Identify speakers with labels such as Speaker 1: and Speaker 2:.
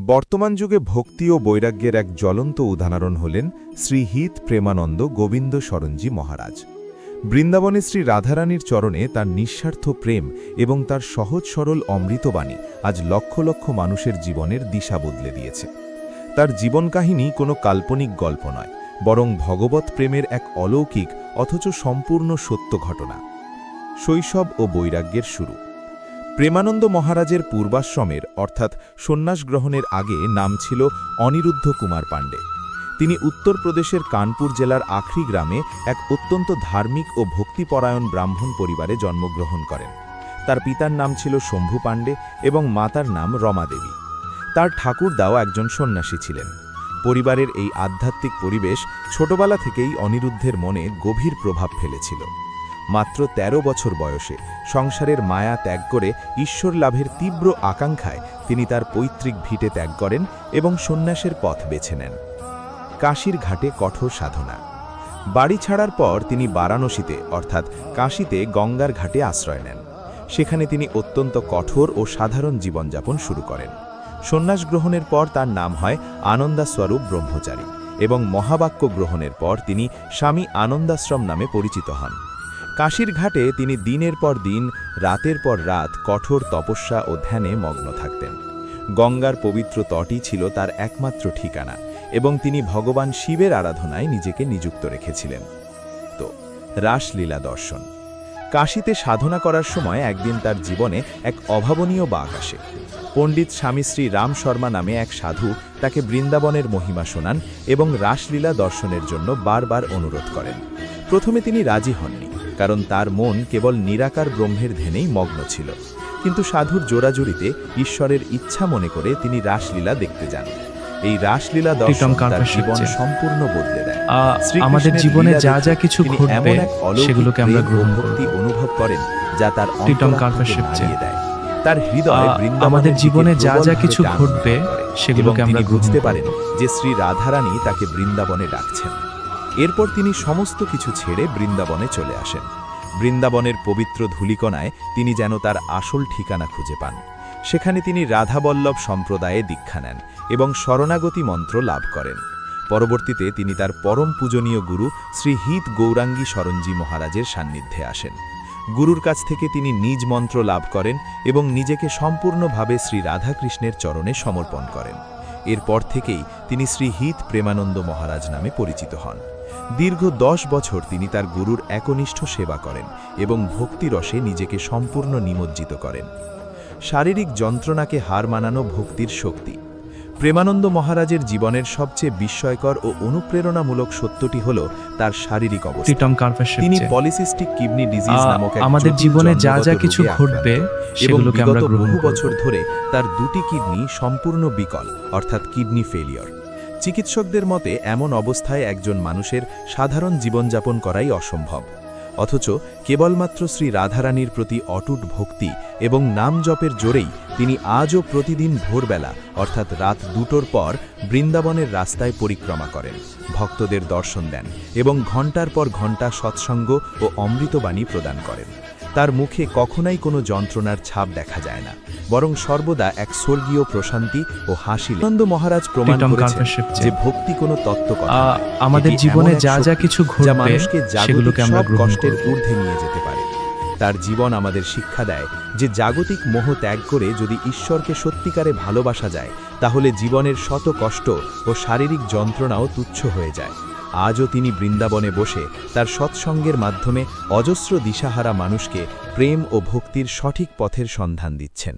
Speaker 1: বর্তমান যুগে ভক্তি ও বৈরাগ্যের এক জ্বলন্ত উদাহরণ হলেন শ্রী হিত প্রেমানন্দ গোবিন্দ শরণজী মহারাজ। বৃন্দাবনে শ্রী রাধারানীর চরণে তার নিঃস্বার্থ প্রেম এবং তার সহজ সরল অমৃতবাণী আজ লক্ষ লক্ষ মানুষের জীবনের দিশা বদলে দিয়েছে। তার জীবন কাহিনী কোনো কাল্পনিক গল্প নয়, বরং ভগবৎ প্রেমের এক অলৌকিক অথচ সম্পূর্ণ সত্য ঘটনা। শৈশব ও বৈরাগ্যের শুরু। প্রেমানন্দ মহারাজের পূর্বাশ্রমের অর্থাৎ সন্ন্যাস গ্রহণের আগে নাম ছিল অনিরুদ্ধ কুমার পাণ্ডে। তিনি উত্তরপ্রদেশের কানপুর জেলার আখরি গ্রামে এক অত্যন্ত ধার্মিক ও ভক্তিপরায়ণ ব্রাহ্মণ পরিবারে জন্মগ্রহণ করেন। তার পিতার নাম ছিল শম্ভু পাণ্ডে এবং মাতার নাম রমা দেবী। তার ঠাকুরদাও একজন সন্ন্যাসী ছিলেন। পরিবারের এই আধ্যাত্মিক পরিবেশ ছোটবেলা থেকেই অনিরুদ্ধের মনে গভীর প্রভাব ফেলেছিল। মাত্র ১৩ বছর বয়সে সংসারের মায়া ত্যাগ করে ঈশ্বর লাভের তীব্র আকাঙ্ক্ষায় তিনি তার পৈতৃক ভিটে ত্যাগ করেন এবং সন্ন্যাসের পথ বেছে নেন। কাশীর ঘাটে কঠোর সাধনা। বাড়ি ছাড়ার পর তিনি বারাণসীতে অর্থাৎ কাশীতে গঙ্গার ঘাটে আশ্রয় নেন। সেখানে তিনি অত্যন্ত কঠোর ও সাধারণ জীবনযাপন শুরু করেন। সন্ন্যাস গ্রহণের পর তার নাম হয় আনন্দাস্বরূপ ব্রহ্মচারী এবং মহাবাক্য গ্রহণের পর তিনি স্বামী আনন্দাশ্রম নামে পরিচিত হন। কাশীর ঘাটে তিনি দিনের পর দিন রাতের পর রাত কঠোর তপস্যা ও ধ্যানে মগ্ন থাকতেন। গঙ্গার পবিত্র তটই ছিল তার একমাত্র ঠিকানা এবং তিনি ভগবান শিবের আরাধনায় নিজেকে নিযুক্ত রেখেছিলেন। তো রাসলীলা দর্শন। কাশীতে সাধনা করার সময় একদিন তার জীবনে এক অভাবনীয় বাঁক আসে। পণ্ডিত স্বামী শ্রী রাম শর্মা নামে এক সাধু তাকে বৃন্দাবনের মহিমা শোনান এবং রাসলীলা দর্শনের জন্য বারবার অনুরোধ করেন। প্রথমে তিনি রাজি হননি, কারণ তার মন কেবল নিরাকার ব্রহ্মের ধ্যানেই মগ্ন ছিল। কিন্তু সাধুর জোরাজুরিতে ঈশ্বরের ইচ্ছা মনে করে তিনি রাসলীলা দেখতে যান। এই রাসলীলা দর্শন তার জীবন সম্পূর্ণ বদলে দেয়।
Speaker 2: আমাদের জীবনে যা যা কিছু ঘটবে সেগুলোকে আমরা গ্রহণ
Speaker 1: ভক্তি অনুভব করেন যা তার অন্তরাত্মাকে নাড়িয়ে দেয়। তার হৃদয়
Speaker 2: আমাদের জীবনে যা যা কিছু ঘটবে সেগুলোকে আমরা
Speaker 1: বুঝতে পারেন যে শ্রী রাধারানী তাকে বৃন্দাবনে ডাকছেন। এরপর তিনি সমস্ত কিছু ছেড়ে বৃন্দাবনে চলে আসেন। বৃন্দাবনের পবিত্র ধূলিকণায় তিনি যেন তার আসল ঠিকানা খুঁজে পান। সেখানে তিনি রাধাবল্লভ সম্প্রদায়ে দীক্ষা নেন এবং শরণাগতি মন্ত্র লাভ করেন। পরবর্তীতে তিনি তার পরম পূজনীয় গুরু শ্রী হিত গৌরাঙ্গী শরণজী মহারাজের সান্নিধ্যে আসেন। গুরুর কাছ থেকে তিনি নিজ মন্ত্র লাভ করেন এবং নিজেকে সম্পূর্ণভাবে শ্রী রাধাকৃষ্ণের চরণে সমর্পণ করেন। এরপর থেকেই তিনি শ্রী হিত প্রেমানন্দ মহারাজ নামে পরিচিত হন। দীর্ঘ ১০ বছর তিনি তার গুরুর একনিষ্ঠ সেবা করেন এবং ভক্তিরসে নিজেকে সম্পূর্ণ নিমজ্জিত করেন। শারীরিক যন্ত্রণাকে হার মানানো ভক্তির শক্তি। প্রেমানন্দ মহারাজের জীবনের সবচেয়ে বিস্ময়কর ও অনুপ্রেরণামূলক সত্যটি হল তার শারীরিক অবস্থা। তিনি পলিসিস্টিক কিডনি ডিজিজ নামক
Speaker 2: আমাদের জীবনে যা যা কিছু ঘটবে সেগুলোকে আমরা
Speaker 1: বহু বছর ধরে তার দুটি কিডনি সম্পূর্ণ বিকল অর্থাৎ কিডনি ফেলিয়র। চিকিৎসকদের মতে এমন অবস্থায় একজন মানুষের সাধারণ জীবনযাপন করাই অসম্ভব। অথচ কেবলমাত্র শ্রী রাধারানীর প্রতি অটুট ভক্তি এবং নাম জপের জোরেই তিনি আজও প্রতিদিন ভোরবেলা অর্থাৎ রাত ২টোর পর বৃন্দাবনের রাস্তায় পরিক্রমা করেন, ভক্তদের দর্শন দেন এবং ঘণ্টার পর ঘণ্টা সৎসঙ্গ ও অমৃতবাণী প্রদান করেন। তার মুখে কখনোই কোনো যন্ত্রণার ছাপ দেখা যায় না, বরং সর্বদা এক স্বর্গীয় প্রশান্তি ও হাসি। আনন্দ মহারাজ প্রমাণ করেছেন যে ভক্তি কোনো তত্ত্বকথা নয়,
Speaker 2: আমাদের জীবনে যা যা কিছু ঘটবে
Speaker 1: মানুষকে
Speaker 2: সেগুলোকে আমরা
Speaker 1: কষ্টের ঊর্ধ্বে নিয়ে যেতে পারে। তার জীবন আমাদের শিক্ষা দেয় যে জাগতিক মোহ ত্যাগ করে যদি ঈশ্বরকে সত্যিকারে ভালোবাসা যায়, তাহলে জীবনের শত কষ্ট ও শারীরিক যন্ত্রণাও তুচ্ছ হয়ে যায়। আজও তিনি বৃন্দাবনে বসে তার সৎসঙ্গের মাধ্যমে অজস্র দিশাহারা মানুষকে প্রেম ও ভক্তির সঠিক পথের সন্ধান দিচ্ছেন।